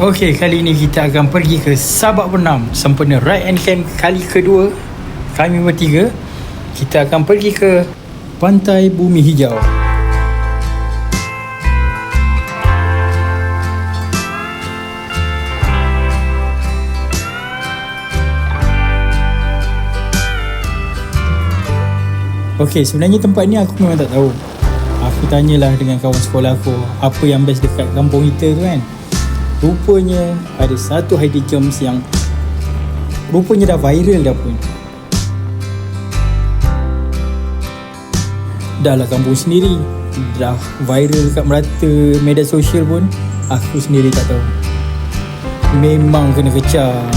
Okey, kali ini kita akan pergi ke Sabak Bernam sempena Ride and Camp kali kedua. Kami bertiga, kita akan pergi ke Pantai Bumi Hijau. Okey, sebenarnya tempat ni aku memang tak tahu. Aku tanyalah dengan kawan sekolah aku, apa yang best dekat kampung kita tu kan. Rupanya ada satu hidden gems yang rupanya dah viral dah pun. Dah lah kampung sendiri, dah viral kat merata media sosial pun, aku sendiri tak tahu. Memang kena kecam.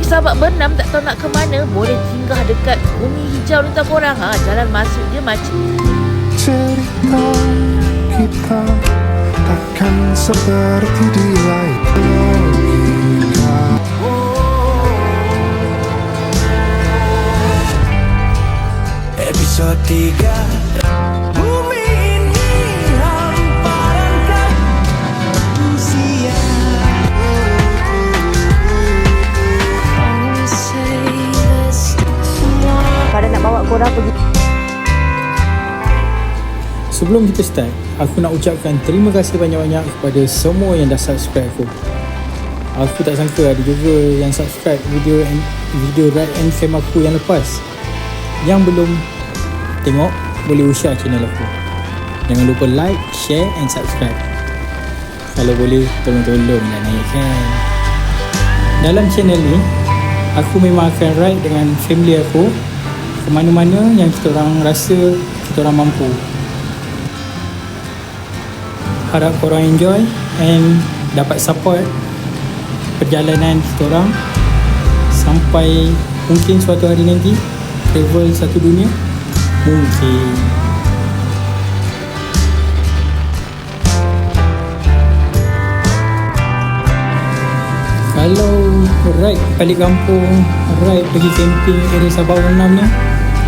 Sabak Bernam tak tahu nak ke mana, boleh singgah dekat Bumi Hijau ni tak korang. Jalan masuk dia macam cerita kita takkan seperti di lain logika. Episode 3. korang pergi. Sebelum kita start, aku nak ucapkan terima kasih banyak-banyak kepada semua yang dah subscribe aku. Aku tak sangka ada juga yang subscribe video Ride and Camp aku yang lepas. Yang belum tengok, boleh usyar channel aku. Jangan lupa like, share and subscribe. Kalau boleh, tolong-tolong lah naikkan. Dalam channel ni, aku memang akan ride dengan family aku ke mana-mana yang kita orang rasa kita orang mampu. Harap korang enjoy and dapat support perjalanan kita orang sampai mungkin suatu hari nanti travel satu dunia. Mungkin. Kalau ride balik kampung, ride pergi camping area Sabak Bernam ni,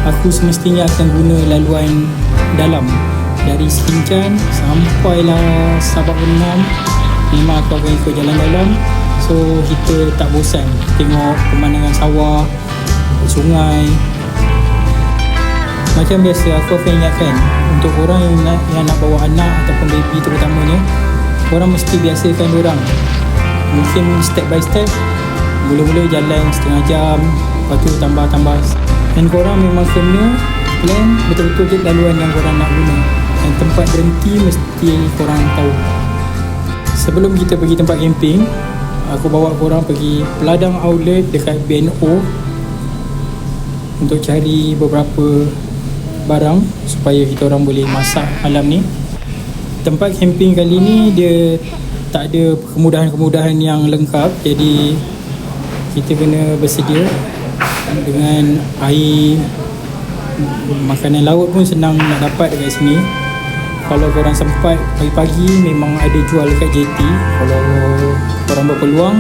aku semestinya akan guna laluan dalam dari Skincan sampailah Sabak Bernam. Memang aku akan ikut jalan dalam, so kita tak bosan tengok pemandangan sawah, sungai. Macam biasa, aku akan ingatkan untuk orang yang nak bawa anak ataupun baby terutamanya, korang mesti biasakan diorang. Mungkin step by step, mula-mula jalan setengah jam, lepas tu tambah-tambah. Dan korang memang kena plan betul-betul je laluan yang korang nak guna. Dan tempat berhenti mesti korang tahu. Sebelum kita pergi tempat camping, aku bawa korang pergi Peladang Outlet dekat BNO untuk cari beberapa barang supaya kita orang boleh masak malam ni. Tempat camping kali ni dia tak ada kemudahan-kemudahan yang lengkap, jadi kita kena bersedia dengan air. Makanan laut pun senang nak dapat dekat sini. Kalau korang sempat pagi-pagi, memang ada jual dekat JT. Kalau korang berpeluang,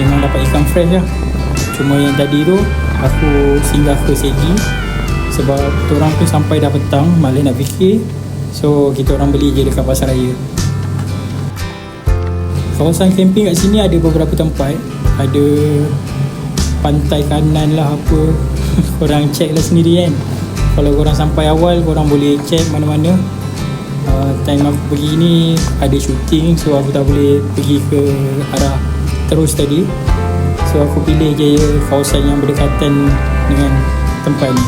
memang dapat ikan fresh lah. Cuma yang tadi tu aku singgah ke Segi sebab kita orang pun sampai dah petang, malas nak fikir, so kita orang beli je dekat pasar raya. Kawasan camping kat sini ada beberapa tempat. Ada pantai kanan lah apa. Korang check lah sendiri kan. Kalau korang sampai awal, korang boleh check mana-mana. Time aku pergi ni ada shooting, so aku tak boleh pergi ke arah terus tadi. So aku pilih je kawasan yang berdekatan dengan tempat ni.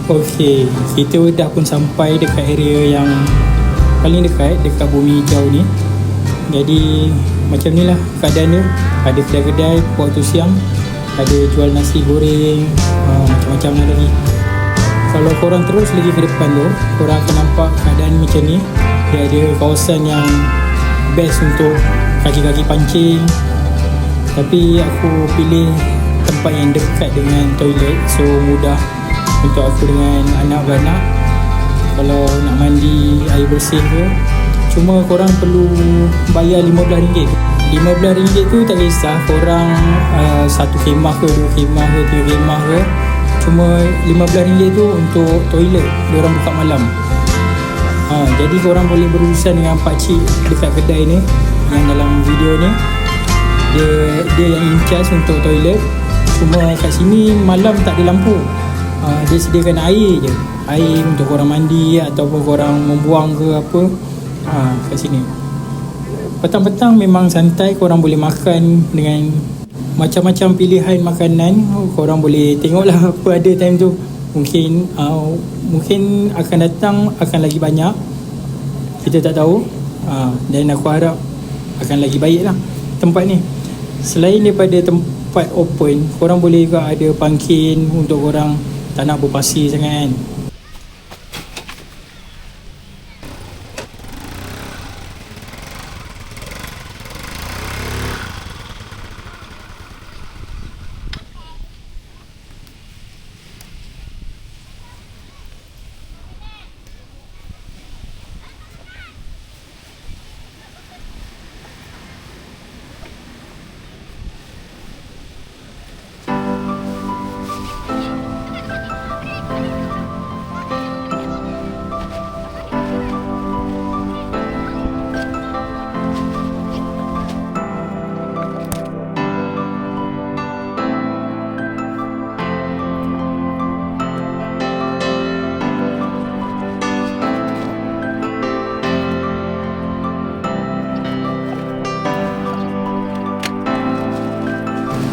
Okey, kita dah pun sampai dekat area yang paling dekat Bumi Hijau ni. Jadi macam ni lah keadaan dia. Ada kedai-kedai waktu siang, ada jual nasi goreng, macam-macam lah lagi. Kalau korang terus lagi ke depan tu, korang akan nampak keadaan macam ni. Dia ada kawasan yang best untuk kaki-kaki pancing. Tapi aku pilih tempat yang dekat dengan toilet, so mudah untuk aku dengan anak beranak kalau nak mandi air bersih ke. Cuma korang perlu bayar RM15. RM15 tu tak kisah korang satu khemah ke, dua khemah ke, tiga khemah ke. Cuma RM15 tu untuk toilet, diorang buka malam. Jadi korang boleh berurusan dengan pakcik dekat kedai ni yang dalam video ni. Dia yang in charge untuk toilet. Cuma kat sini malam tak ada lampu. Dia sediakan air je, air untuk korang mandi ataupun korang membuang ke apa. Kat sini petang-petang memang santai, korang boleh makan dengan macam-macam pilihan makanan. Korang boleh tengoklah apa ada time tu. Mungkin akan datang akan lagi banyak, kita tak tahu. Dan aku harap akan lagi baik lah tempat ni. Selain daripada tempat open, korang boleh juga ada pangkin untuk korang tak nak berpasir sangat kan.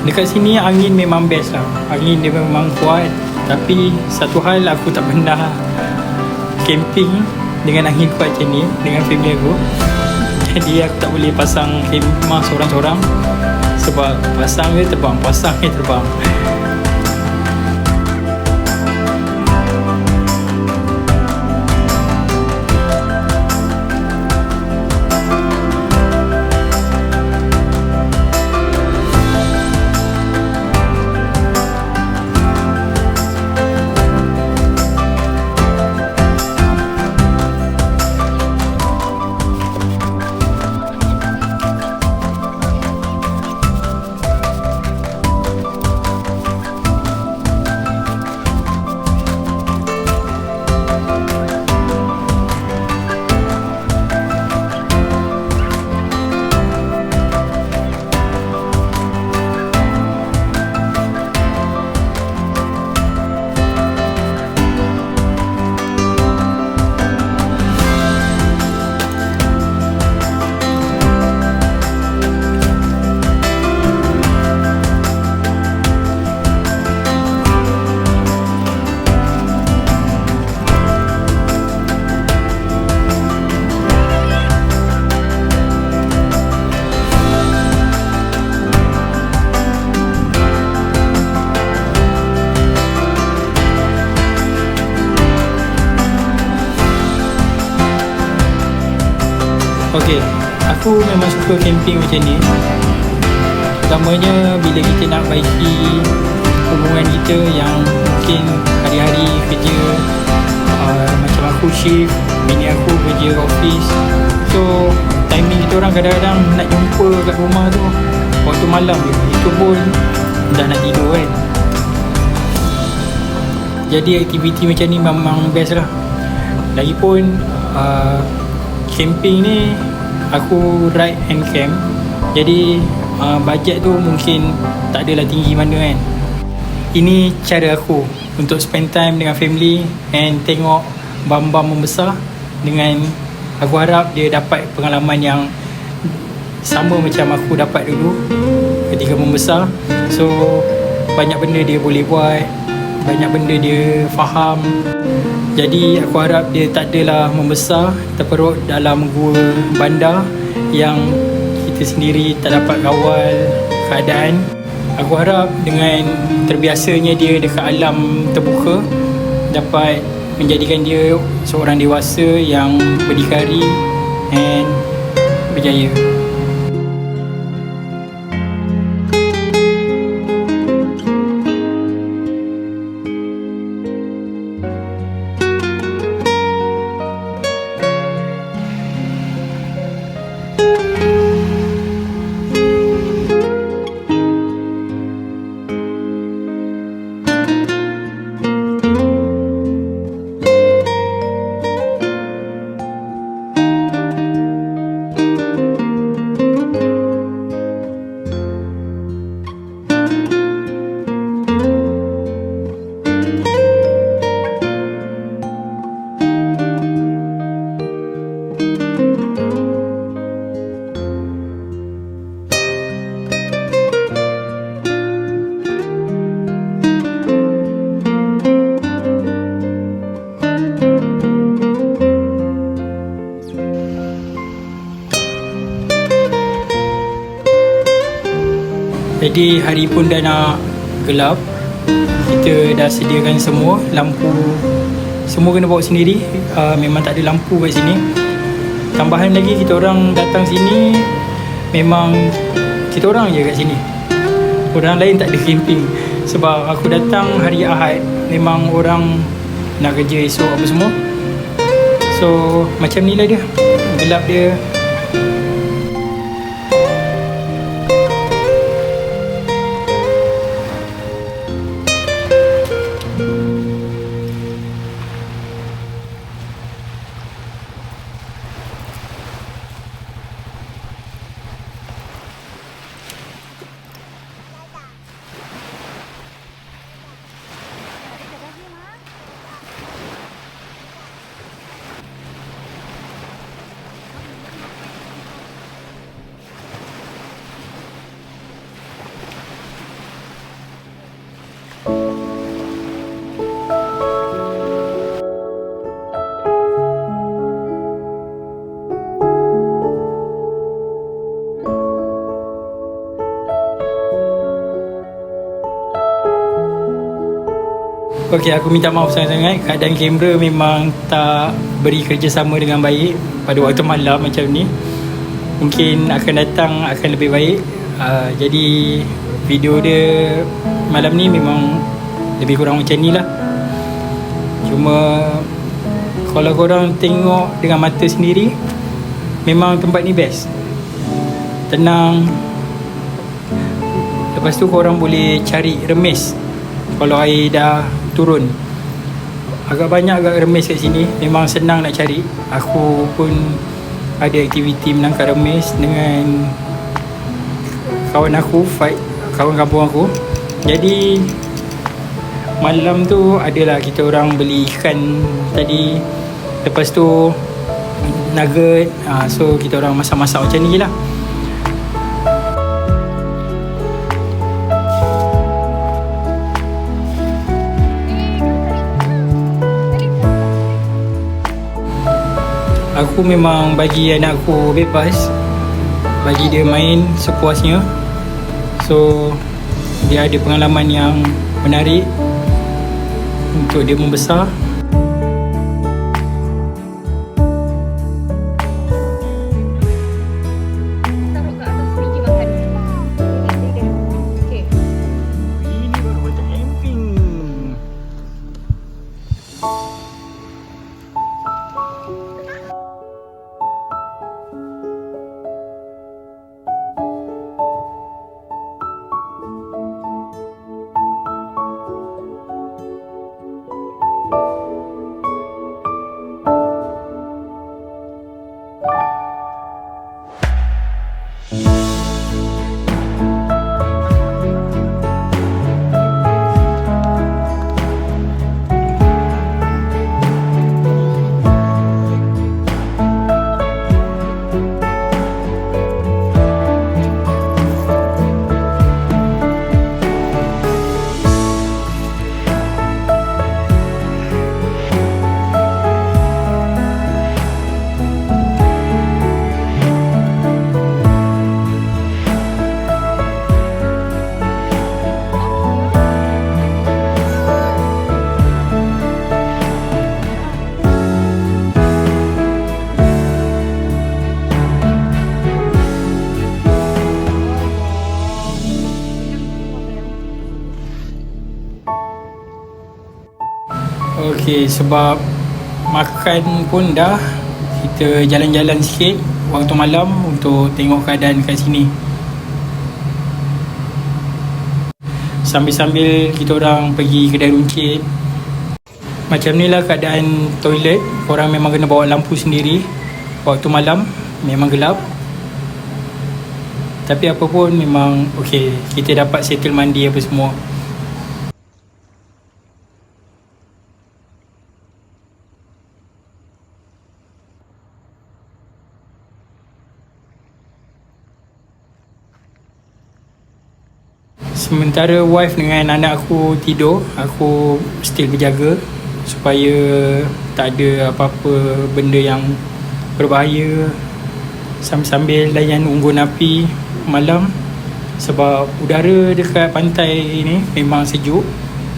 Dekat sini angin memang best lah. Angin dia memang kuat. Tapi satu hal aku tak pernah camping dengan angin kuat macam ni dengan family aku. Jadi aku tak boleh pasang khemah seorang-seorang. Sebab pasang dia terbang, pasang dia terbang. Okay, aku memang suka camping macam ni. Utamanya bila kita nak baiki hubungan kita yang mungkin hari-hari kerja, macam aku shift, bini aku kerja office. So timing kita orang kadang-kadang nak jumpa kat rumah tu waktu malam je. Itu pun dah nak tidur kan. Jadi aktiviti macam ni memang best lah. Lagipun camping ni aku ride and camp. Jadi bajet tu mungkin tak adalah tinggi mana kan. Ini cara aku untuk spend time dengan family and tengok bam-bam membesar. Dengan aku harap dia dapat pengalaman yang sama macam aku dapat dulu ketika membesar. So banyak benda dia boleh buat, banyak benda dia faham. Jadi aku harap dia tak adalah membesar terperut dalam gua bandar yang kita sendiri tak dapat kawal keadaan. Aku harap dengan terbiasanya dia dekat alam terbuka dapat menjadikan dia seorang dewasa yang berdikari dan berjaya. Jadi hari pun dah nak gelap. Kita dah sediakan semua lampu. Semua kena bawa sendiri. Memang tak ada lampu kat sini. Tambahan lagi kita orang datang sini memang kita orang je kat sini. Orang lain tak ada camping. Sebab aku datang hari Ahad, memang orang nak kerja esok apa semua. So macam ni lah dia. Gelap dia. Okey, aku minta maaf sangat-sangat. Keadaan kamera memang tak beri kerjasama dengan baik pada waktu malam macam ni. Mungkin akan datang akan lebih baik. Jadi video dia malam ni memang lebih kurang macam ni lah. Cuma kalau korang tengok dengan mata sendiri, memang tempat ni best. Tenang. Lepas tu korang boleh cari remis kalau air dah turun. Agak banyak agak remis kat sini. Memang senang nak cari. Aku pun ada aktiviti menangkap remis dengan kawan aku, Fight, kawan kampung aku. Jadi malam tu adalah kita orang beli ikan tadi. Lepas tu nugget. So kita orang masak-masak macam ni je lah. Aku memang bagi anak aku bebas, bagi dia main sepuasnya. So dia ada pengalaman yang menarik untuk dia membesar. Taruh kat atas meja makan. Okey. Ini baru macam camping. Okey, sebab makan pun dah, kita jalan-jalan sikit waktu malam untuk tengok keadaan kat sini. Sambil-sambil kita orang pergi kedai runcit. Macam ni lah keadaan toilet. Korang memang kena bawa lampu sendiri. Waktu malam memang gelap. Tapi apa pun memang okey, kita dapat settle mandi apa semua. Sementara wife dengan anak aku tidur, aku still berjaga supaya tak ada apa-apa benda yang berbahaya sambil-sambil layan unggun api malam. Sebab udara dekat pantai ni memang sejuk,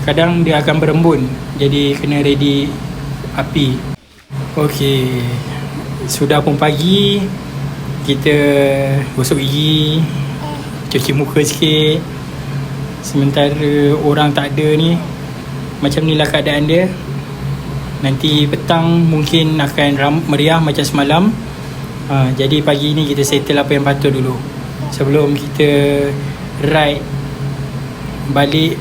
kadang dia akan berembun, jadi kena ready api. Okey, sudah pun pagi, kita gosok gigi, cuci muka sikit. Sementara orang tak ada ni, macam ni lah keadaan dia. Nanti petang mungkin akan meriah macam semalam. Jadi pagi ni kita settle apa yang patut dulu sebelum kita ride balik.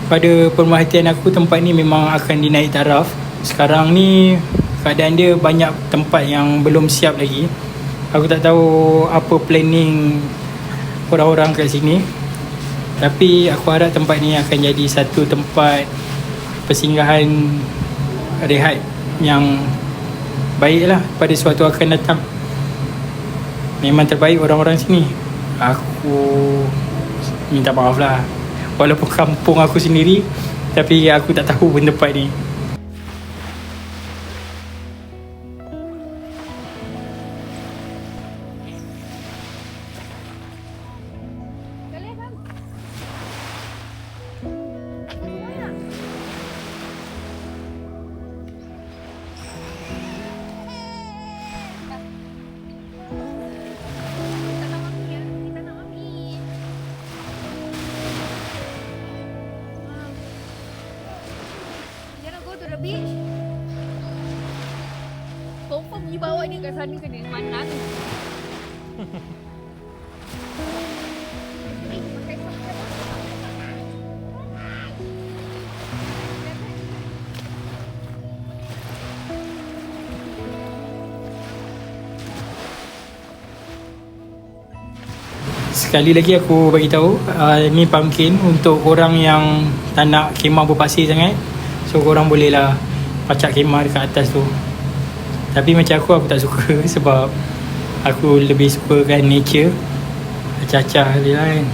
Pada pemerhatian aku, tempat ni memang akan dinaik taraf. Sekarang ni keadaan dia banyak tempat yang belum siap lagi. Aku tak tahu apa planning orang-orang kat sini, tapi aku harap tempat ni akan jadi satu tempat persinggahan rehat yang baik lah pada suatu akan datang. Memang terbaik orang-orang sini. Aku minta maaf lah, walaupun kampung aku sendiri, tapi aku tak tahu pun tempat ni. Confirm pergi bawa dia kat sana kena mana tu. Sekali lagi aku bagi tahu, ni pumpkin untuk orang yang tak nak khemah berpasir sangat. So korang boleh lah pacak khemah dekat atas tu. Tapi macam aku tak suka sebab aku lebih suka kan nature. Acah-acah dia lah kan.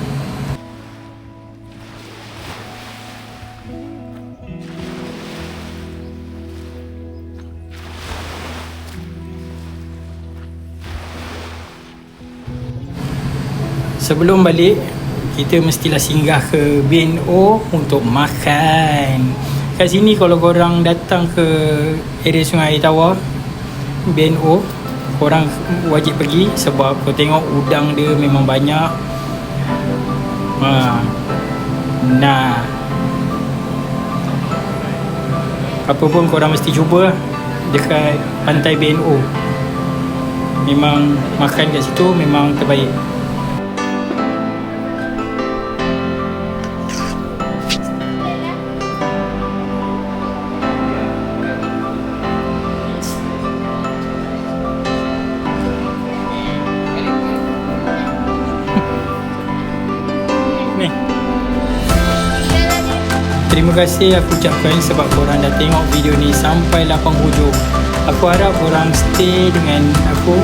Sebelum balik, kita mestilah singgah ke B&O untuk makan. Kat sini kalau korang datang ke area Sungai Air Tawar, B&O, korang wajib pergi sebab kau tengok udang dia memang banyak. Nah, apa pun korang mesti cuba dekat pantai B&O. Memang makan kat situ memang terbaik. Terima kasih aku ucapkan sebab korang dah tengok video ni sampailah penghujung. Aku harap korang stay dengan aku,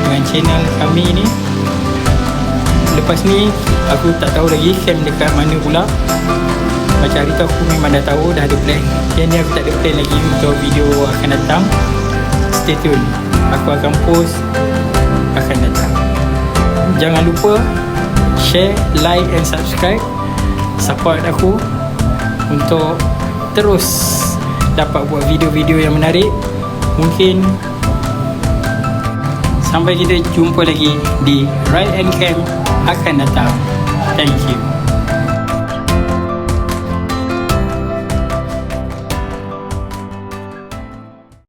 dengan channel kami ni. Lepas ni aku tak tahu lagi camp dekat mana pula. Macam hari tu aku memang dah tahu, dah ada plan. Yang ni aku tak ada plan lagi untuk video akan datang. Stay tune, aku akan post akan datang. Jangan lupa share, like and subscribe. Support aku untuk terus dapat buat video-video yang menarik. Mungkin Sampai kita jumpa lagi di Ride and Camp akan datang. Thank you.